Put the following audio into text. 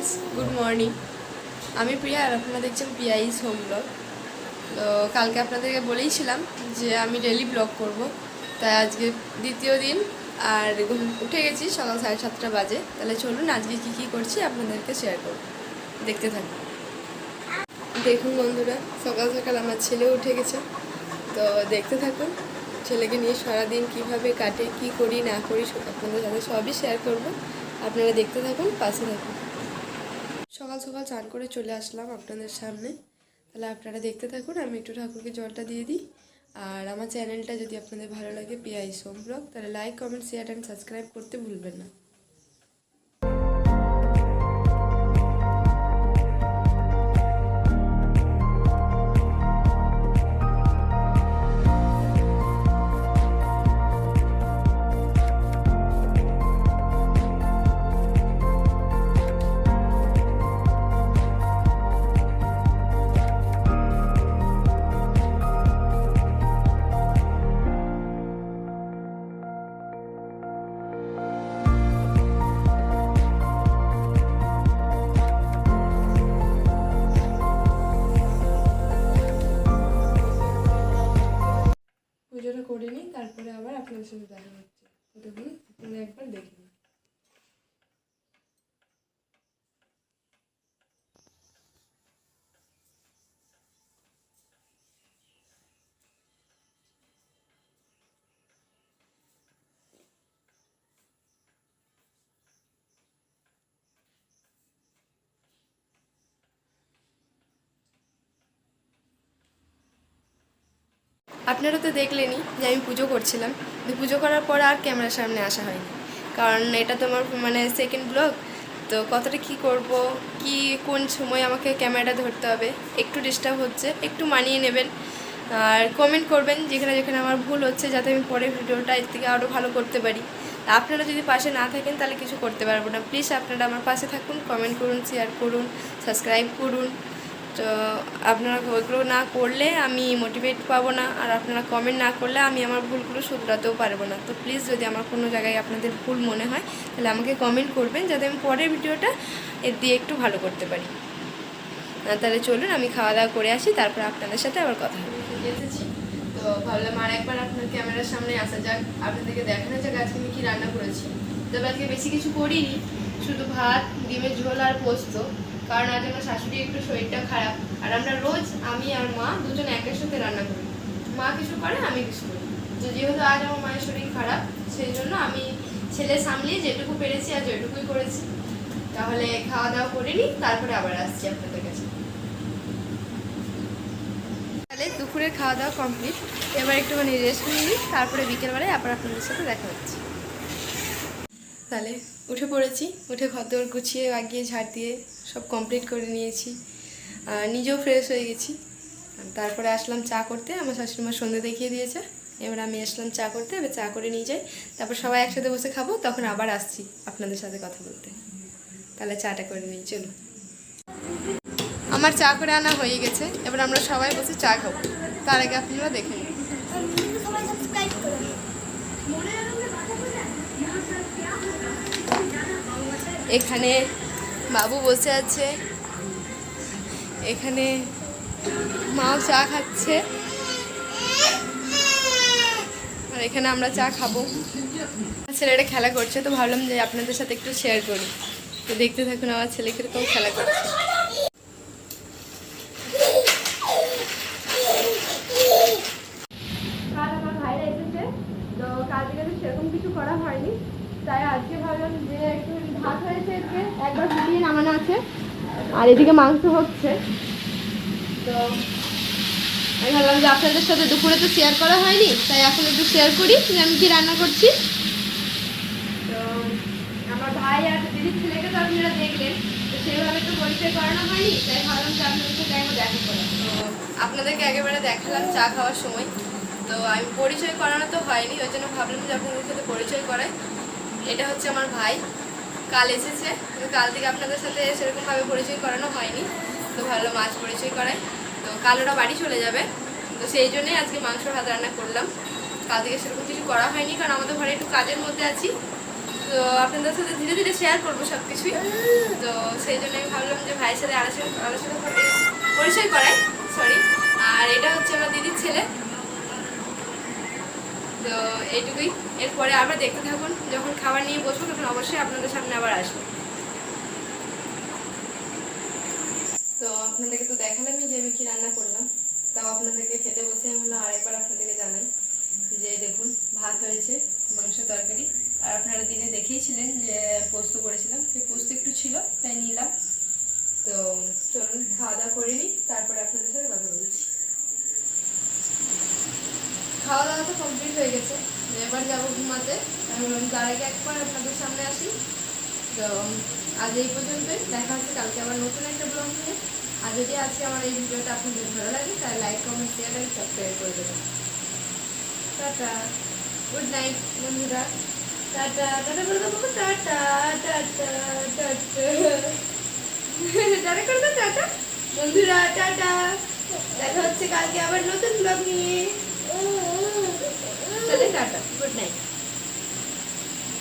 Guys, good morning. আমি প্রিয়া আর আপনারা দেখছেন প্রিয়াইজ হোম ব্লগ। তো কালকে আপনাদেরকে বলেইছিলাম যে আমি ডেলি ব্লগ করব, তাই আজকে দ্বিতীয় দিন আর উঠে গেছি সকাল 7:30 বাজে। তাহলে চলুন আজকে কী কী করছি আপনাদেরকে শেয়ার করব, দেখতে থাকুন। দেখুন বন্ধুরা, সকাল সকাল আমার ছেলে উঠে গেছে, তো দেখতে থাকুন। ছেলেকে নিয়ে সারাদিন কীভাবে কাটে, কী করি না করি আপনাদের সাথে সবই শেয়ার করব। আপনারা দেখতে থাকুন, পাশে থাকুন। সকাল সকাল চান করে চলে আসলাম আপনাদের সামনে, তাহলে আপনারা দেখতে থাকুন। আমি একটু ঠাকুরকে জলটা দিয়ে দিই। আর আমার চ্যানেলটা যদি আপনাদের ভালো লাগে প্রিয়াইজ হোম ব্লগ, তাহলে like, comment, share and subscribe করতে ভুলবেন না। পুজোটা করে নিই, তারপরে আবার আপনাদের সাথে দেখা হচ্ছে। ততক্ষণ আপনারা একবার দেখে নিন। আপনারা তো দেখলেনই যে আমি পুজো করছিলাম, কিন্তু পুজো করার পর আর ক্যামেরার সামনে আসা হয়নি, কারণ এটা তো আমার সেকেন্ড ব্লগ। তো কতটা কি করব, কি কোন সময় আমাকে ক্যামেরাটা ধরতে হবে, একটু ডিস্টার্ব হচ্ছে, একটু মানিয়ে নেবেন। আর কমেন্ট করবেন যেখানে যেখানে আমার ভুল হচ্ছে, যাতে আমি পরের ভিডিওটা এর থেকে আরও ভালো করতে পারি। আপনারা যদি পাশে না থাকেন তাহলে কিছু করতে পারবো না। প্লিজ আপনারা আমার পাশে থাকুন, কমেন্ট করুন, শেয়ার করুন, সাবস্ক্রাইব করুন। তো আপনারা ওইগুলো না করলে আমি মোটিভেট পাবো না, আর আপনারা কমেন্ট না করলে আমি আমার ভুলগুলো শুধরাতেও পারবো না। তো প্লিজ যদি আমার কোনো জায়গায় আপনাদের ভুল মনে হয় তাহলে আমাকে কমেন্ট করবেন, যাতে আমি পরের ভিডিওটা এর দিয়ে একটু ভালো করতে পারি। তাহলে চলুন আমি খাওয়া দাওয়া করে আসি, তারপর আপনাদের সাথে আবার কথা হবে। এসেছি তো ভাবলাম আর একবার আপনার ক্যামেরার সামনে আসা যাক, আপনাদেরকে দেখানো যাক আজকে আমি কী রান্না করেছি। তবে আজকে বেশি কিছু করিনি, শুধু ভাত, ডিমের ঝোল আর পোস্ত, কারণ আজ আমার শাশুড়ি একটু শরীরটা খারাপ। আর আমরা রোজ আমি আর মা দুজন একের সাথে রান্না করি, মা কিছু করে আমি কিছু করি। তো যেহেতু আজ আমার মায়ের শরীর খারাপ, সেই জন্য আমি ছেলে সামলিয়ে যেটুকু পেরেছি আর যেটুকুই করেছি। তাহলে খাওয়া দাওয়া করে নিই, তারপরে আবার আসছি আপনাদের কাছে। তাহলে দুপুরের খাওয়া দাওয়া কমপ্লিট, এবার একটুখানি রেস্ট নিয়ে নিই, তারপরে বিকেলবেলায় আবার আপনাদের সাথে দেখা হচ্ছে। তাহলে উঠে পড়েছি, উঠে ঘরদোর গুছিয়ে আগিয়ে ঝাড় দিয়ে সব কমপ্লিট করে নিয়েছি, নিজেও ফ্রেশ হয়ে গেছি। তারপরে আসলাম চা করতে, আমার শাশুড়িমা সন্ধ্যে দেখিয়ে দিয়েছে। এবার আমি আসলাম চা করতে, এবার চা করে নিয়ে যাই, তারপর সবাই একসাথে বসে খাবো, তখন আবার আসছি আপনাদের সাথে কথা বলতে। তাহলে চাটা করে নিই, চলো। আমার চা করে আনা হয়ে গেছে, এবার আমরা সবাই বসে চা খাবো। তার আগে আপনারা দেখে নিন। এখানে বাবু বসে আছে, এখানে মাও চা খাচ্ছে, আর এখানে আমরা চা খাবো। ছেলেটা খেলা করছে, তো ভাবলাম যে আপনাদের সাথে একটু শেয়ার করি। তো দেখতে থাকুন আমার ছেলে কিরকম খেলা করছে। কাল আমার ভাইরা এসেছে, তো কাল থেকে তো সেরকম কিছু করা হয়নি, তাই আজকে ভাবলাম যে একটু ভাত হয়েছে, একবার ফুটিয়ে নামানো আছে, আর এদিকে মাংস হচ্ছে। তো আমি ভাবলাম যে আপনাদের সাথে দুপুরে তো শেয়ার করা হয়নি, তাই এখন একটু শেয়ার করি যে আমি কি রান্না করছি। তো আমার ভাই আর দিদির ছেলেকে তো আপনারা দেখলেন, তো সেভাবে তো পরিচয় করানো হয়নি, তাই ভাবলাম যে আপনাদের সাথে একবার দেখা করা। তো আপনাদেরকে একেবারে দেখালাম চা খাওয়ার সময়, তো আমি পরিচয় করানো তো হয়নি, ওই জন্য ভাবলাম যে আপনাদের সাথে পরিচয় করাই। এটা হচ্ছে আমার ভাই, কাল এসেছে, কিন্তু কাল থেকে আপনাদের সাথে সেরকমভাবে পরিচয় করানো হয়নি, তো ভাবলাম আজ পরিচয় করাই। তো কাল ওরা বাড়ি চলে যাবে, তো সেই জন্যই আজকে মাংস ভাত রান্না করলাম। কাল থেকে সেরকম কিছু করা হয়নি, কারণ আমাদের ঘরে একটু কাজের মধ্যে আছি, তো তো আপনাদের সাথে ধীরে ধীরে শেয়ার করবো সব কিছুই। তো সেই জন্য আমি ভাবলাম যে ভাইয়ের সাথে আলোচনা করে পরিচয় করাই, সরি। আর এটা হচ্ছে আমার দিদির ছেলে। তো এইটুকুই, এরপরে আবার দেখতে থাকুন, যখন খাবার নিয়ে বসবো তখন অবশ্যই আপনাদের সামনে আবার আসবো। তো আপনাদেরকে তো দেখালামই যে আমি কি রান্না করলাম, তাও আপনাদেরকে খেতে বসে আমি হলো আরেকবার আপনাদেরকে জানাই যে দেখুন ভাত হয়েছে, মাংস তরকারি, আর আপনারা দিনে দেখেইছিলেন যে পোস্ত করেছিলাম, সেই পোস্ত একটু ছিল তাই নিলাম। তো চলুন খাওয়া দাওয়া করে নিই, তারপরে আপনাদের সাথে কথা বলছি। খাওয়া দাওয়া তো কমপ্লিট হয়ে গেছে, এবার যাবো ঘুমাতে। আমি বললাম তার আগে একবার আপনাদের সামনে আসি। তো আজ এই পর্যন্তই, দেখা হচ্ছে কালকে আবার নতুন একটা ব্লগ নিয়ে। আর যদি আজকে আমার এই ভিডিওটা আপনাদের ভালো লাগে তাহলে লাইক, কমেন্ট, শেয়ার আর সাবস্ক্রাইব করে দেবেন। টাটা, গুড নাইট বন্ধুরা। টাটা টাটা করে দেবো, টাটা টাটা টাটা টাটা করে দাও, টাটা বন্ধুরা, টাটা। দেখা হচ্ছে কালকে আবার নতুন ব্লগ নিয়ে।